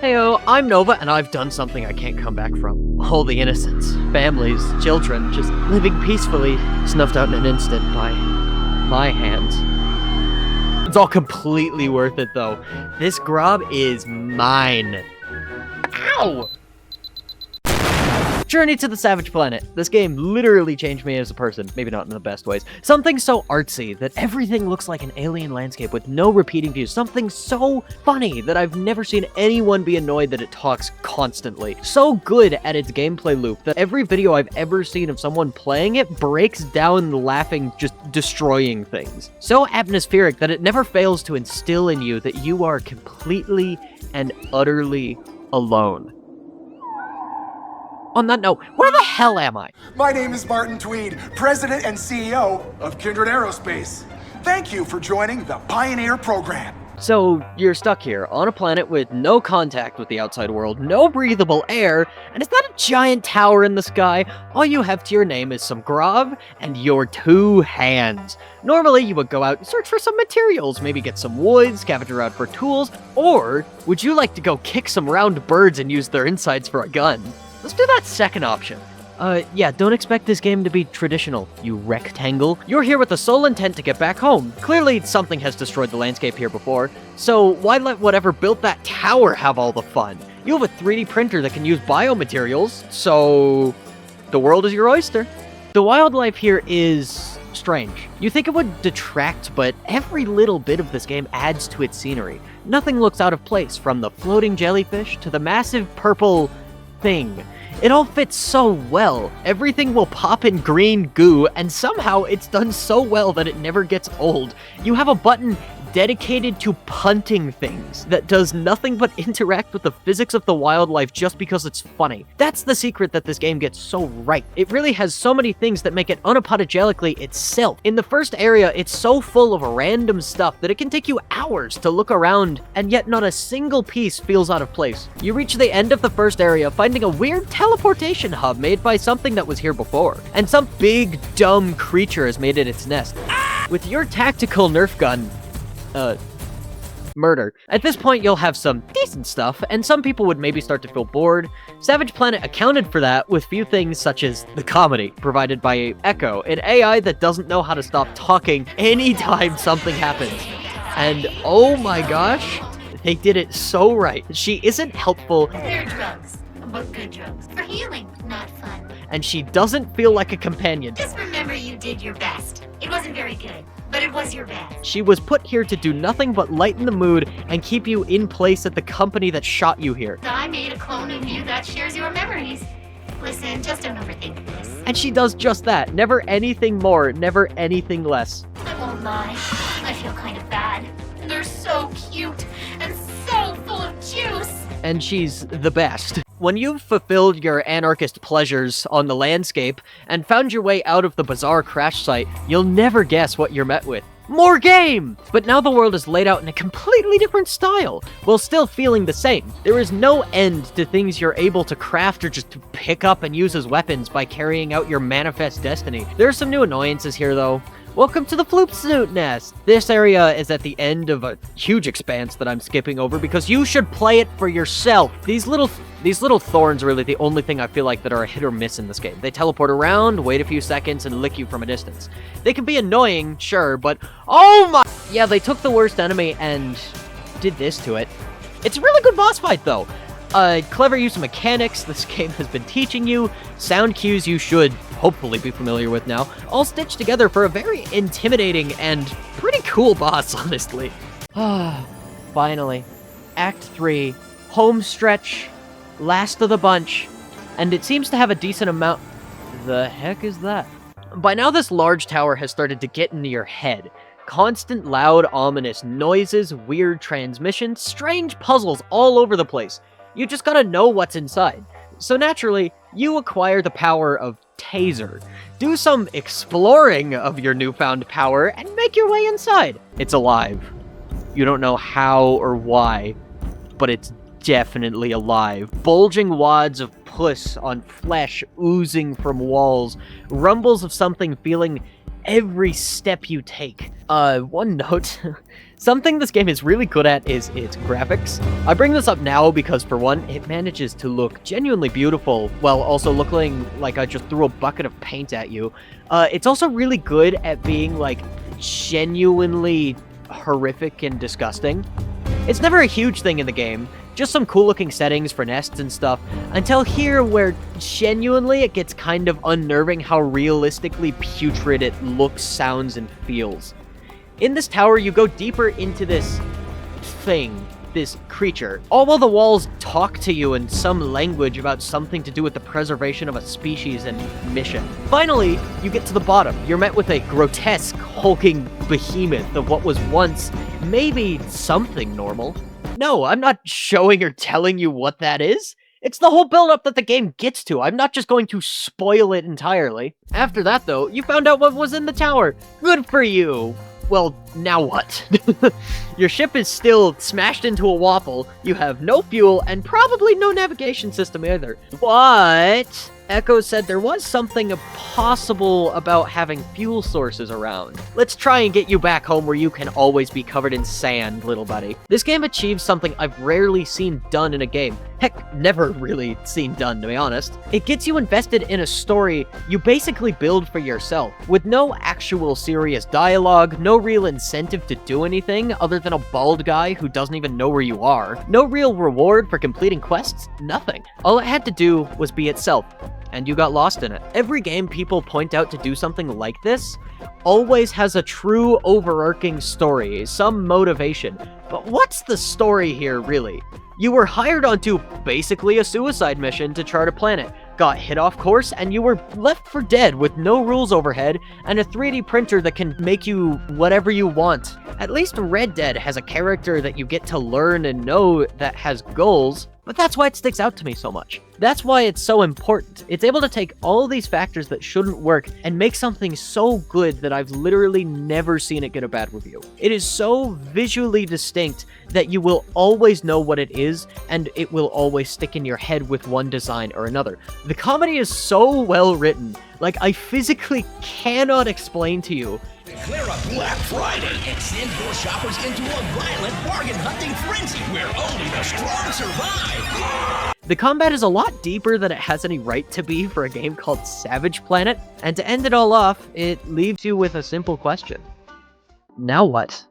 Heyo, I'm Nova, and I've done something I can't come back from. All the innocents, families, children, just living peacefully, snuffed out in an instant by my hands. It's all completely worth it, though. This grub is mine. Ow! Journey to the Savage Planet. This game literally changed me as a person, maybe not in the best ways. Something so artsy that everything looks like an alien landscape with no repeating views. Something so funny that I've never seen anyone be annoyed that it talks constantly. So good at its gameplay loop that every video I've ever seen of someone playing it breaks down laughing, just destroying things. So atmospheric that it never fails to instill in you that you are completely and utterly alone. On that note, where the hell am I? My name is Martin Tweed, President and CEO of Kindred Aerospace. Thank you for joining the Pioneer program. So, you're stuck here, on a planet with no contact with the outside world, no breathable air, and is that a giant tower in the sky? All you have to your name is some grog and your 2 hands. Normally, you would go out and search for some materials, maybe get some wood, scavenge around for tools, or would you like to go kick some round birds and use their insides for a gun? Let's do that second option. Yeah, don't expect this game to be traditional, you rectangle. You're here with the sole intent to get back home. Clearly, something has destroyed the landscape here before, so why let whatever built that tower have all the fun? You have a 3D printer that can use biomaterials, so the world is your oyster. The wildlife here is strange. You think it would detract, but every little bit of this game adds to its scenery. Nothing looks out of place, from the floating jellyfish to the massive purple thing. It all fits so well. Everything will pop in green goo, and somehow it's done so well that it never gets old. You have a button dedicated to punting things that does nothing but interact with the physics of the wildlife just because it's funny. That's the secret that this game gets so right. It really has so many things that make it unapologetically itself. In the first area, it's so full of random stuff that it can take you hours to look around, and yet not a single piece feels out of place. You reach the end of the first area, finding a weird teleportation hub made by something that was here before, and some big, dumb creature has made it its nest. With your tactical Nerf gun, murder. At this point, you'll have some decent stuff, and some people would maybe start to feel bored. Savage Planet accounted for that with few things such as the comedy provided by Ekko, an AI that doesn't know how to stop talking anytime something happens. And oh my gosh, they did it so right. She isn't helpful. They're drugs, but good drugs. For healing, not fun. And she doesn't feel like a companion. Just remember you did your best. It wasn't very good, but it was your best. She was put here to do nothing but lighten the mood and keep you in place at the company that shot you here. I made a clone of you that shares your memories. Listen, just don't overthink this. And she does just that. Never anything more, never anything less. I won't lie, I feel kind of bad. They're so cute and so full of juice. And she's the best. When you've fulfilled your anarchist pleasures on the landscape and found your way out of the bizarre crash site, you'll never guess what you're met with. More game! But now the world is laid out in a completely different style, while still feeling the same. There is no end to things you're able to craft or just to pick up and use as weapons by carrying out your manifest destiny. There are some new annoyances here, though. Welcome to the Floop Snoot Nest! This area is at the end of a huge expanse that I'm skipping over because you should play it for yourself. These little thorns are really the only thing I feel like that are a hit or miss in this game. They teleport around, wait a few seconds, and lick you from a distance. They can be annoying, sure, but oh my... Yeah, they took the worst enemy and did this to it. It's a really good boss fight, though. Clever use of mechanics this game has been teaching you, sound cues you should hopefully be familiar with now, all stitched together for a very intimidating and pretty cool boss, honestly. Finally. Act 3, home stretch, last of the bunch, and it seems to have a decent amount... The heck is that? By now this large tower has started to get into your head. Constant, loud, ominous noises, weird transmissions, strange puzzles all over the place. You just gotta know what's inside. So naturally, you acquire the power of Taser. Do some exploring of your newfound power and make your way inside. It's alive. You don't know how or why, but it's definitely alive. Bulging wads of pus on flesh oozing from walls. Rumbles of something feeling every step you take. One note. Something this game is really good at is its graphics. I bring this up now because, for one, it manages to look genuinely beautiful while also looking like I just threw a bucket of paint at you. It's also really good at being, like, genuinely horrific and disgusting. It's never a huge thing in the game, just some cool-looking settings for nests and stuff, until here where genuinely it gets kind of unnerving how realistically putrid it looks, sounds, and feels. In this tower, you go deeper into this thing, this creature, all while the walls talk to you in some language about something to do with the preservation of a species and mission. Finally, you get to the bottom. You're met with a grotesque, hulking behemoth of what was once maybe something normal. No, I'm not showing or telling you what that is. It's the whole build-up that the game gets to. I'm not just going to spoil it entirely. After that, though, you found out what was in the tower. Good for you. Well, now what? Your ship is still smashed into a waffle, you have no fuel, and probably no navigation system either. But Ekko said there was something possible about having fuel sources around. Let's try and get you back home where you can always be covered in sand, little buddy. This game achieves something I've rarely seen done in a game. Heck, never really seen done, to be honest. It gets you invested in a story you basically build for yourself, with no actual serious dialogue, no real incentive to do anything other than a bald guy who doesn't even know where you are, no real reward for completing quests, nothing. All it had to do was be itself, and you got lost in it. Every game people point out to do something like this always has a true overarching story, some motivation. But what's the story here, really? You were hired onto basically a suicide mission to chart a planet, got hit off course, and you were left for dead with no rules overhead and a 3D printer that can make you whatever you want. At least Red Dead has a character that you get to learn and know that has goals, but that's why it sticks out to me so much. That's why it's so important. It's able to take all these factors that shouldn't work and make something so good that I've literally never seen it get a bad review. It is so visually distinct that you will always know what it is, and it will always stick in your head with one design or another. The comedy is so well written, like I physically cannot explain to you. Declare a Black Friday and send your shoppers into a violent bargain hunting frenzy where only the strong survive. The combat is a lot deeper than it has any right to be for a game called Savage Planet, and to end it all off, it leaves you with a simple question. Now what?